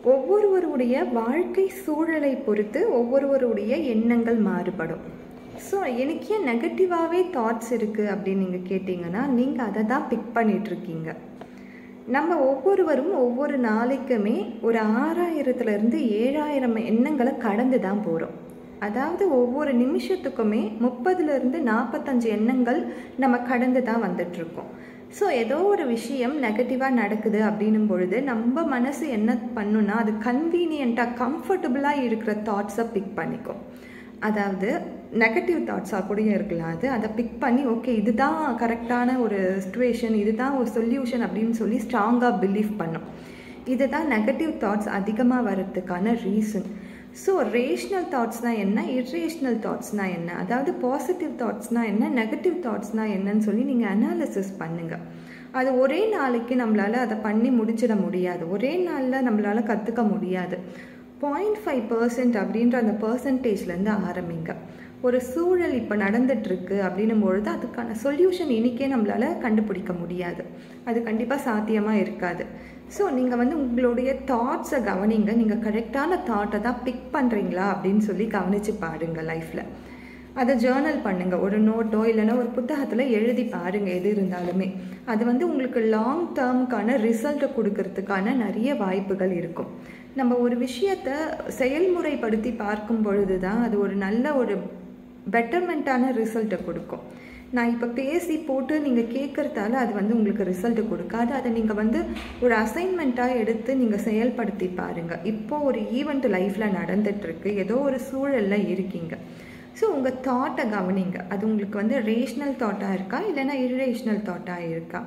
ஒவ்வொருவருடைய வாழ்க்கை சூழலை பொறுத்து ஒவ்வொருவருடைய எண்ணங்கள் மாறுபடும். ஸோ எனக்கு ஏன் நெகட்டிவாகவே தாட்ஸ் இருக்குது அப்படின்னு நீங்கள் கேட்டிங்கன்னா, நீங்கள் அதை தான் பிக் பண்ணிகிட்ருக்கீங்க. நம்ம ஒவ்வொருவரும் ஒவ்வொரு நாளைக்குமே ஒரு 6000லேருந்து 7000 எண்ணங்களை கடந்து தான் போகிறோம். அதாவது ஒவ்வொரு நிமிஷத்துக்குமே 30லேருந்து 45 எண்ணங்கள் நம்ம கடந்து தான் வந்துட்ருக்கோம். ஸோ ஏதோ ஒரு விஷயம் நெகட்டிவாக நடக்குது அப்படின்னும் பொழுது நம்ம மனசு என்ன பண்ணுன்னா, அது கன்வீனியண்ட்டாக கம்ஃபர்டபுளாக இருக்கிற தாட்ஸை பிக் பண்ணிக்கும். அதாவது நெகட்டிவ் தாட்ஸாக கூட இருக்கலாம். அதை பிக் பண்ணி ஓகே இதுதான் கரெக்டான ஒரு சிச்சுவேஷன், இதுதான் ஒரு சொல்யூஷன் அப்படின்னு சொல்லி ஸ்ட்ராங்காக பிலீவ் பண்ணும். இதுதான் நெகட்டிவ் தாட்ஸ் அதிகமாக வர்றதுக்கான ரீசன். ஸோ ரேஷ்னல் தாட்ஸ்னால் என்ன, இர்ரேஷ்னல் தாட்ஸ்னால் என்ன, அதாவது பாசிட்டிவ் தாட்ஸ்னால் என்ன, நெகட்டிவ் தாட்ஸ்னால் என்னன்னு சொல்லி நீங்கள் அனாலிசிஸ் பண்ணுங்கள். அது ஒரே நாளைக்கு நம்மளால் அதை பண்ணி முடிச்சிட முடியாது, ஒரே நாளில் நம்மளால் கற்றுக்க முடியாது. 0.5% அப்படின்ற அந்த பர்சன்டேஜ்லேருந்து ஆரம்பிங்க. ஒரு சூழல் இப்போ நடந்துகிட்ருக்கு அப்படின்னும் பொழுது அதுக்கான சொல்யூஷன் இன்றைக்கே நம்மளால் கண்டுபிடிக்க முடியாது, அது கண்டிப்பாக சாத்தியமாக இருக்காது. ஸோ நீங்கள் உங்களுடைய தாட்ஸை கவனிங்க. நீங்கள் கரெக்டான தாட்டை தான் பிக் பண்ணுறீங்களா அப்படின்னு சொல்லி கவனித்து பாருங்கள் லைஃப்பில். அதை ஜேர்னல் பண்ணுங்கள், ஒரு நோட்டோ இல்லைன்னா ஒரு புத்தகத்தில் எழுதி பாருங்கள். எது இருந்தாலுமே அது உங்களுக்கு லாங் டேர்முக்கான ரிசல்ட்டை கொடுக்கறதுக்கான நிறைய வாய்ப்புகள் இருக்கும். நம்ம ஒரு விஷயத்தை செயல்முறைப்படுத்தி பார்க்கும் பொழுது தான் அது ஒரு நல்ல ஒரு பெட்டர்மெண்ட்டான ரிசல்ட்டை கொடுக்கும். நான் இப்போ பேசி போட்டு நீங்கள் கேட்குறதால அது உங்களுக்கு ரிசல்ட்டு கொடுக்காது. அதை நீங்கள் ஒரு அசைன்மெண்ட்டாக எடுத்து நீங்கள் செயல்படுத்தி பாருங்கள். இப்போது ஒரு ஈவெண்ட் லைஃப்பில் நடந்துகிட்ருக்கு, ஏதோ ஒரு சூழலில் இருக்கீங்க. ஸோ உங்கள் தாட்டை கவனிங்க. அது உங்களுக்கு ரேஷ்னல் தாட்டாக இருக்கா இல்லைன்னா இர்ரேஷ்னல் தாட்டாக இருக்கா.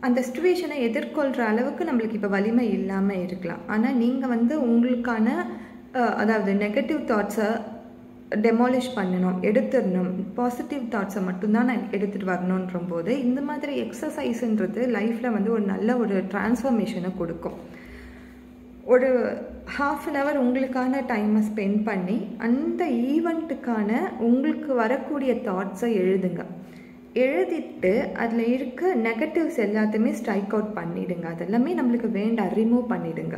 அந்த சிச்சுவேஷனை எதிர்கொள்கிற அளவுக்கு நம்மளுக்கு இப்போ வலிமை இல்லாமல் இருக்கலாம். ஆனால் நீங்கள் உங்களுக்கான அதாவது நெகட்டிவ் தாட்ஸை டெமாலிஷ் பண்ணணும், எடுத்துடணும், பாசிட்டிவ் தாட்ஸை மட்டும்தான் நான் எடுத்துகிட்டு வரணுன்ற போது இந்த மாதிரி எக்ஸசைஸுன்றது லைஃப்பில் ஒரு நல்ல ஒரு டிரான்ஸ்ஃபர்மேஷனை கொடுக்கும். ஒரு 1/2 hour உங்களுக்கான டைமை ஸ்பெண்ட் பண்ணி அந்த ஈவெண்ட்டுக்கான உங்களுக்கு வரக்கூடிய தாட்ஸை எழுதுங்க. எழுதிட்டு அதில் இருக்க நெகட்டிவ்ஸ் எல்லாத்தையுமே ஸ்ட்ரைக் அவுட் பண்ணிவிடுங்க. அதெல்லாமே நம்மளுக்கு வேண்டாம், ரிமூவ் பண்ணிவிடுங்க.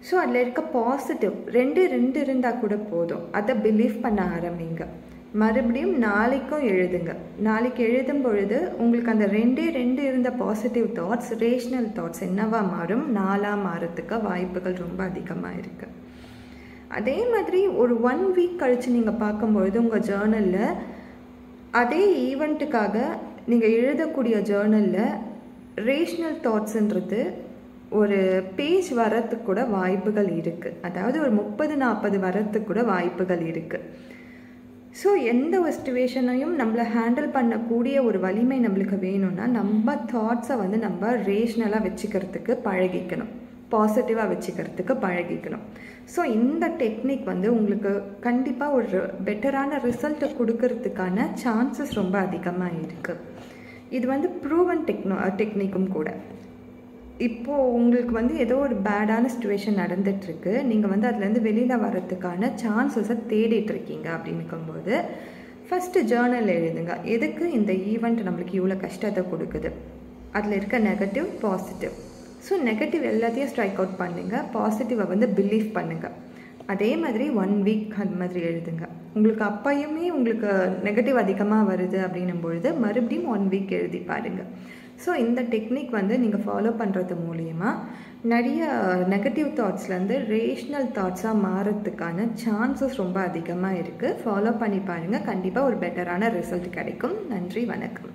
ஸோ அதில் இருக்க பாசிட்டிவ் 2 இருந்தால் கூட போதும், அதை பிலீவ் பண்ண ஆரம்பிங்க. மறுபடியும் நாளைக்கும் எழுதுங்க. நாளைக்கு எழுதும் பொழுது உங்களுக்கு அந்த 2 இருந்த பாசிட்டிவ் தாட்ஸ் ரேஷ்னல் தாட்ஸ் என்னவா மாறும், 4ஆக மாறத்துக்கு வாய்ப்புகள் ரொம்ப அதிகமாக இருக்குது. அதே மாதிரி ஒரு 1 week கழித்து நீங்கள் பார்க்கும்பொழுது உங்கள் ஜேர்னலில் அதே ஈவெண்ட்டுக்காக நீங்கள் எழுதக்கூடிய ஜேர்னலில் ரேஷ்னல் தாட்ஸுன்றது ஒரு பேஜ் வரத்துக்கு கூட வாய்ப்புகள் இருக்குது. அதாவது ஒரு 30-40 வரத்துக்கு கூட வாய்ப்புகள் இருக்குது. ஸோ எந்த ஒரு சிச்சுவேஷனையும் நம்மளை ஹேண்டில் பண்ணக்கூடிய ஒரு வலிமை நம்மளுக்கு வேணும்னா நம்ம தாட்ஸை நம்ம ரேஷ்னலாக வச்சுக்கிறதுக்கு பழகிக்கணும், பாசிட்டிவாக வச்சுக்கிறதுக்கு பழகிக்கணும். ஸோ இந்த டெக்னிக் உங்களுக்கு கண்டிப்பாக ஒரு பெட்டரான ரிசல்ட்டை கொடுக்கறதுக்கான சான்சஸ் ரொம்ப அதிகமாக இருக்குது. இது ப்ரூவன் டெக்னிக்கும் கூட. இப்போது உங்களுக்கு ஏதோ ஒரு பேடான சிச்சுவேஷன் நடந்துகிட்ருக்கு, நீங்கள் அதுலேருந்து வெளியில் வர்றதுக்கான சான்சஸை தேடிட்டுருக்கீங்க அப்படின்னுக்கும்போது ஃபஸ்ட்டு ஜேர்னல் எழுதுங்க. எதுக்கு இந்த ஈவெண்ட் நம்மளுக்கு இவ்வளோ கஷ்டத்தை கொடுக்குது, அதில் இருக்க நெகட்டிவ் பாசிட்டிவ். ஸோ நெகட்டிவ் எல்லாத்தையும் ஸ்ட்ரைக் அவுட் பண்ணுங்கள், பாசிட்டிவை பிலீவ் பண்ணுங்கள். அதே மாதிரி 1 week அது மாதிரி எழுதுங்க. உங்களுக்கு அப்பயுமே உங்களுக்கு நெகட்டிவ் அதிகமாக வருது அப்படின்னும் பொழுது மறுபடியும் 1 week எழுதி பாருங்கள். ஸோ இந்த டெக்னிக் நீங்கள் ஃபாலோ பண்ணுறது மூலிமா நிறைய நெகட்டிவ் தாட்ஸ்லேருந்து ரேஷ்னல் தாட்ஸாக மாறத்துக்கான சான்சஸ் ரொம்ப அதிகமாக இருக்குது. ஃபாலோ பண்ணி பாருங்கள், கண்டிப்பாக ஒரு பெட்டரான ரிசல்ட் கிடைக்கும். நன்றி, வணக்கம்.